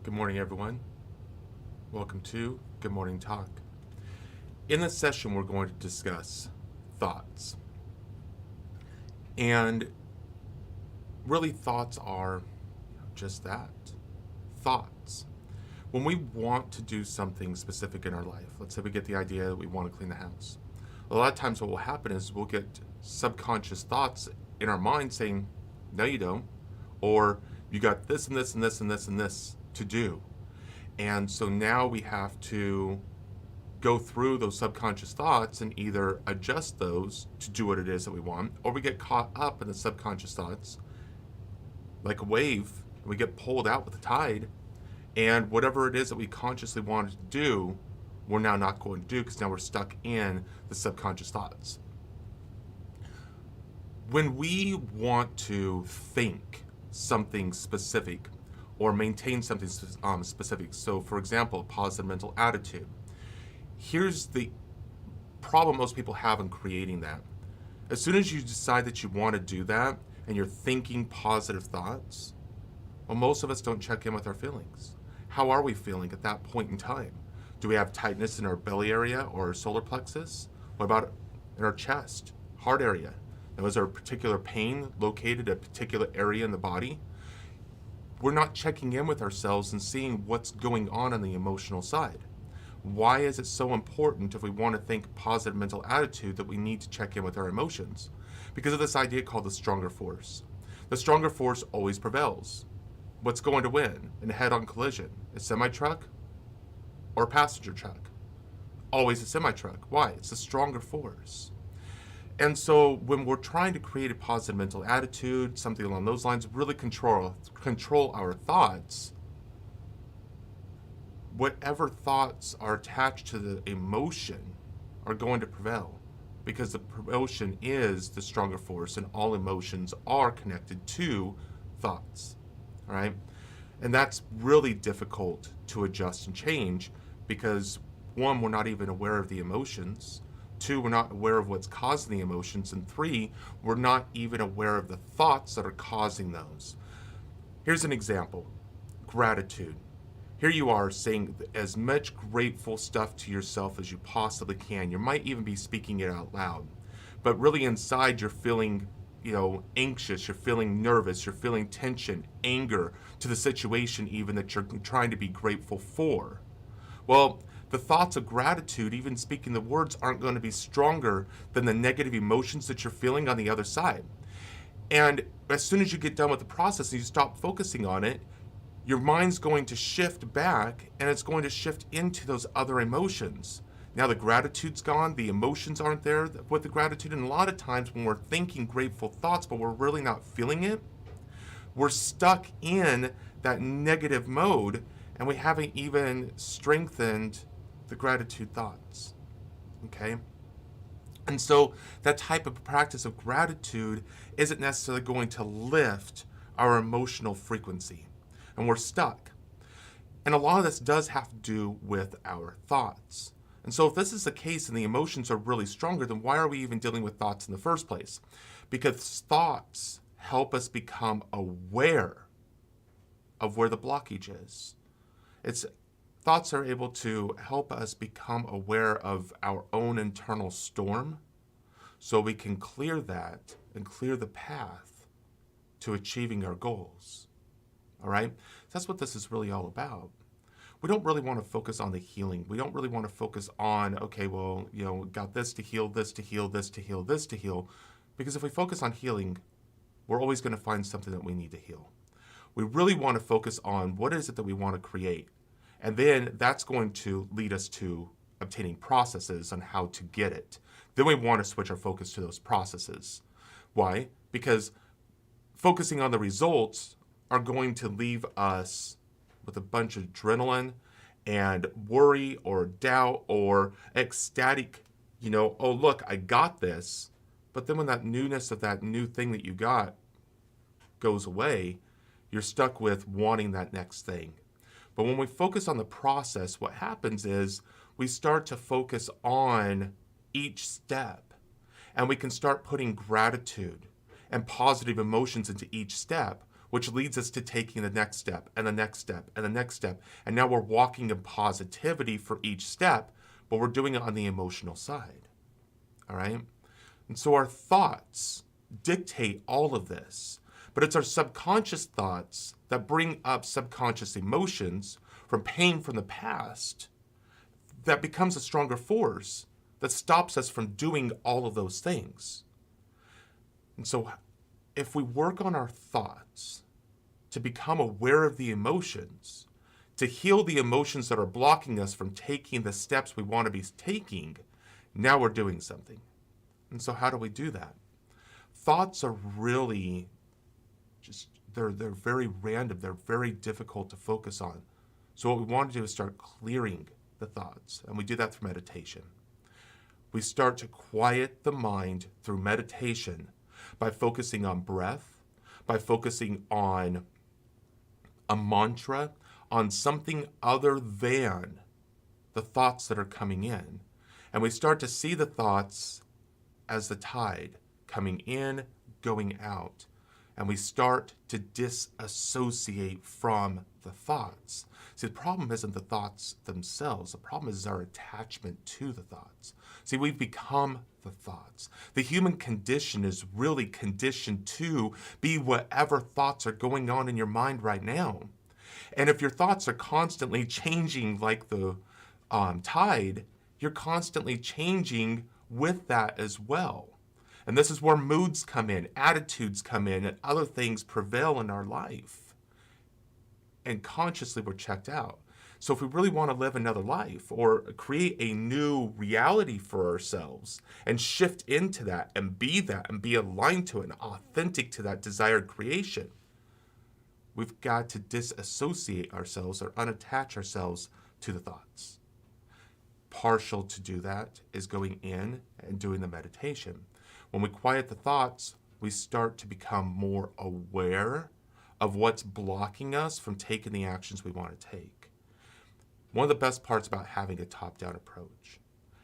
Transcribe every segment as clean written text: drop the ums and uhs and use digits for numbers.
Good morning, everyone. Welcome to Good Morning Talk. In this session, we're going to discuss thoughts. And really, thoughts are just that, thoughts. When we want to do something specific in our life, let's say we get the idea that we want to clean the house. A lot of times what will happen is we'll get subconscious thoughts in our mind saying, no, you don't. Or you got this and this and this and this and this to do. And so now we have to go through those subconscious thoughts and either adjust those to do what it is that we want, or we get caught up in the subconscious thoughts like a wave, and we get pulled out with the tide, and whatever it is that we consciously wanted to do, we're now not going to do because now we're stuck in the subconscious thoughts. When we want to think something specific or maintain something specific, so for example, a positive mental attitude, here's the problem most people have in creating that. As soon as you decide that you want to do that and you're thinking positive thoughts, well, most of us don't check in with our feelings. How are we feeling at that point in time? Do we have tightness in our belly area or our solar plexus? What about in our chest, heart area? Now, is there a particular pain located at a particular area in the body? We're not checking in with ourselves and seeing what's going on the emotional side. Why is it so important if we want to think positive mental attitude that we need to check in with our emotions? Because of this idea called the stronger force. The stronger force always prevails. What's going to win in a head-on collision? A semi-truck or a passenger truck? Always a semi-truck. Why? It's the stronger force. And so when we're trying to create a positive mental attitude, something along those lines, really control our thoughts, whatever thoughts are attached to the emotion are going to prevail, because the emotion is the stronger force and all emotions are connected to thoughts, all right? And that's really difficult to adjust and change because, one, we're not even aware of the emotions. Two, we're not aware of what's causing the emotions. And three, we're not even aware of the thoughts that are causing those. Here's an example. Gratitude. Here you are saying as much grateful stuff to yourself as you possibly can. You might even be speaking it out loud. But really inside you're feeling, anxious, you're feeling nervous, you're feeling tension, anger to the situation even that you're trying to be grateful for. Well, the thoughts of gratitude, even speaking the words, aren't going to be stronger than the negative emotions that you're feeling on the other side. And as soon as you get done with the process and you stop focusing on it, your mind's going to shift back and it's going to shift into those other emotions. Now the gratitude's gone, the emotions aren't there with the gratitude, and a lot of times when we're thinking grateful thoughts but we're really not feeling it, we're stuck in that negative mode and we haven't even strengthened the gratitude thoughts, okay? And so that type of practice of gratitude isn't necessarily going to lift our emotional frequency, and we're stuck. And a lot of this does have to do with our thoughts. And so if this is the case and the emotions are really stronger, then why are we even dealing with thoughts in the first place? Because thoughts help us become aware of where the blockage is. Thoughts are able to help us become aware of our own internal storm so we can clear that and clear the path to achieving our goals. All right? That's what this is really all about. We don't really want to focus on the healing. We don't really want to focus on, got this to heal, this to heal, this to heal, this to heal. Because if we focus on healing, we're always going to find something that we need to heal. We really want to focus on what is it that we want to create. And then that's going to lead us to obtaining processes on how to get it. Then we want to switch our focus to those processes. Why? Because focusing on the results are going to leave us with a bunch of adrenaline and worry or doubt or ecstatic, oh, look, I got this. But then when that newness of that new thing that you got goes away, you're stuck with wanting that next thing. But when we focus on the process, what happens is we start to focus on each step, and we can start putting gratitude and positive emotions into each step, which leads us to taking the next step and the next step and the next step. And now we're walking in positivity for each step, but we're doing it on the emotional side. All right? And so our thoughts dictate all of this, but it's our subconscious thoughts that bring up subconscious emotions from pain from the past that becomes a stronger force that stops us from doing all of those things. And so if we work on our thoughts to become aware of the emotions, to heal the emotions that are blocking us from taking the steps we want to be taking, now we're doing something. And so how do we do that? Thoughts are really they're very random. They're very difficult to focus on. So what we want to do is start clearing the thoughts. And we do that through meditation. We start to quiet the mind through meditation by focusing on breath, by focusing on a mantra, on something other than the thoughts that are coming in. And we start to see the thoughts as the tide coming in, going out. And we start to disassociate from the thoughts. See, the problem isn't the thoughts themselves. The problem is our attachment to the thoughts. See, we've become the thoughts. The human condition is really conditioned to be whatever thoughts are going on in your mind right now. And if your thoughts are constantly changing like the tide, you're constantly changing with that as well. And this is where moods come in, attitudes come in, and other things prevail in our life. And consciously we're checked out. So if we really want to live another life or create a new reality for ourselves and shift into that and be aligned to it and authentic to that desired creation, we've got to disassociate ourselves or unattach ourselves to the thoughts. Partial to do that is going in and doing the meditation. When we quiet the thoughts, we start to become more aware of what's blocking us from taking the actions we want to take. One of the best parts about having a top-down approach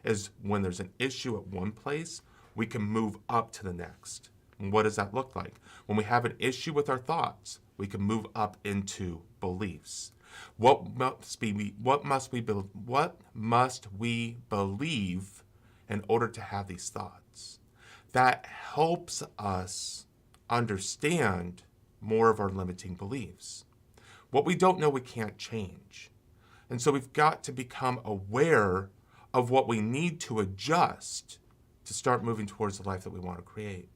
is when there's an issue at one place, we can move up to the next. And what does that look like? When we have an issue with our thoughts, we can move up into beliefs. What must we believe in order to have these thoughts? That helps us understand more of our limiting beliefs. What we don't know, we can't change. And so we've got to become aware of what we need to adjust to start moving towards the life that we want to create.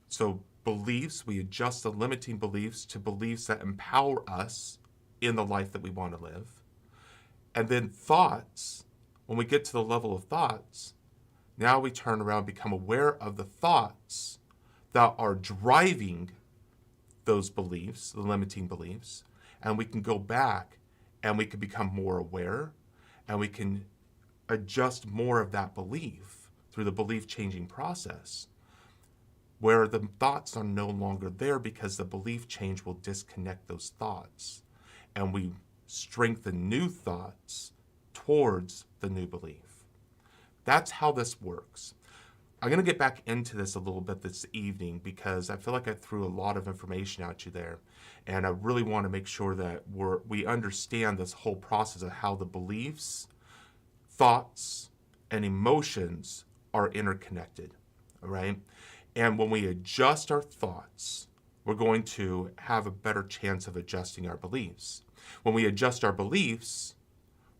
So beliefs, we adjust the limiting beliefs to beliefs that empower us in the life that we want to live. And then thoughts, when we get to the level of thoughts, now we turn around and become aware of the thoughts that are driving those beliefs, the limiting beliefs, and we can go back and we can become more aware and we can adjust more of that belief through the belief changing process, where the thoughts are no longer there because the belief change will disconnect those thoughts and we strengthen new thoughts towards the new belief. That's how this works. I'm going to get back into this a little bit this evening because I feel like I threw a lot of information at you there. And I really want to make sure that we understand this whole process of how the beliefs, thoughts, and emotions are interconnected, all right? And when we adjust our thoughts, we're going to have a better chance of adjusting our beliefs. When we adjust our beliefs,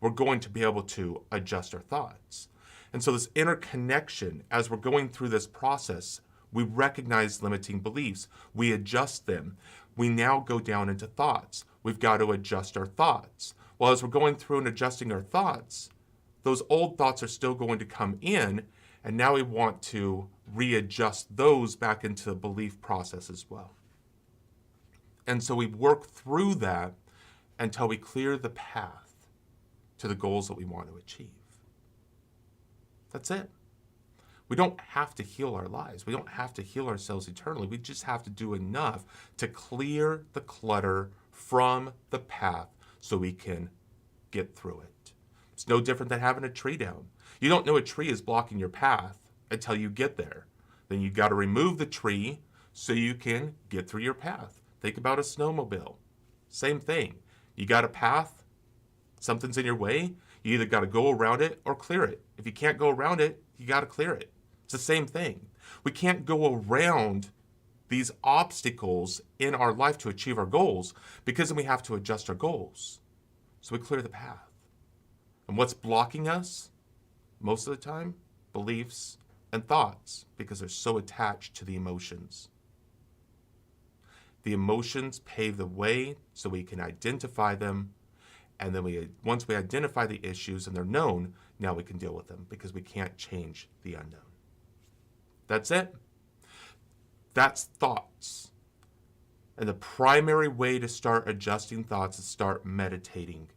we're going to be able to adjust our thoughts. And so this interconnection, as we're going through this process, we recognize limiting beliefs. We adjust them. We now go down into thoughts. We've got to adjust our thoughts. Well, as we're going through and adjusting our thoughts, those old thoughts are still going to come in, and now we want to readjust those back into the belief process as well. And so we work through that until we clear the path to the goals that we want to achieve. That's it. We don't have to heal our lives. We don't have to heal ourselves eternally. We just have to do enough to clear the clutter from the path so we can get through it. It's no different than having a tree down. You don't know a tree is blocking your path until you get there. Then you've got to remove the tree so you can get through your path. Think about a snowmobile. Same thing. You got a path, something's in your way, you either got to go around it or clear it. If you can't go around it, you got to clear it. It's the same thing. We can't go around these obstacles in our life to achieve our goals, because then we have to adjust our goals. So we clear the path. And what's blocking us most of the time? Beliefs and thoughts, because they're so attached to the emotions. The emotions pave the way so we can identify them, and then once we identify the issues and they're known, now we can deal with them, because we can't change the unknown. That's it. That's thoughts. And the primary way to start adjusting thoughts is start meditating.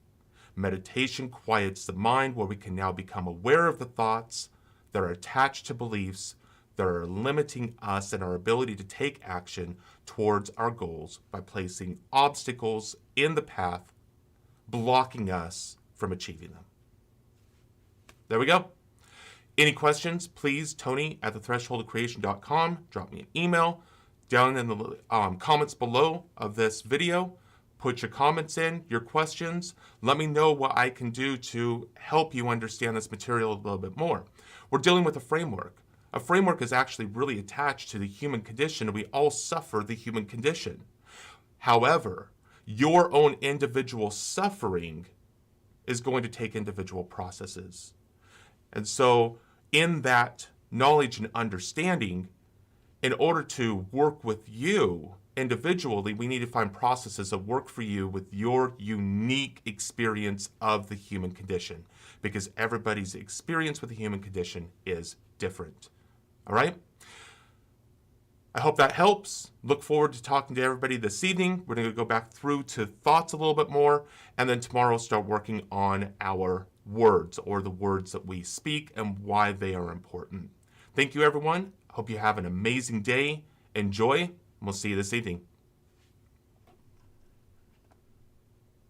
Meditation quiets the mind, where we can now become aware of the thoughts that are attached to beliefs that are limiting us and our ability to take action towards our goals by placing obstacles in the path, blocking us from achieving them. There we go. Any questions, please, Tony@thethresholdofcreation.com. Drop me an email down in the comments below of this video. Put your comments in, your questions. Let me know what I can do to help you understand this material a little bit more. We're dealing with a framework. A framework is actually really attached to the human condition, and we all suffer the human condition. However, your own individual suffering is going to take individual processes. And so in that knowledge and understanding, in order to work with you individually, we need to find processes that work for you with your unique experience of the human condition, because everybody's experience with the human condition is different. All right? I hope that helps. Look forward to talking to everybody this evening. We're going to go back through to thoughts a little bit more, and then tomorrow start working on our words, or the words that we speak and why they are important. Thank you, everyone. Hope you have an amazing day. Enjoy, and we'll see you this evening.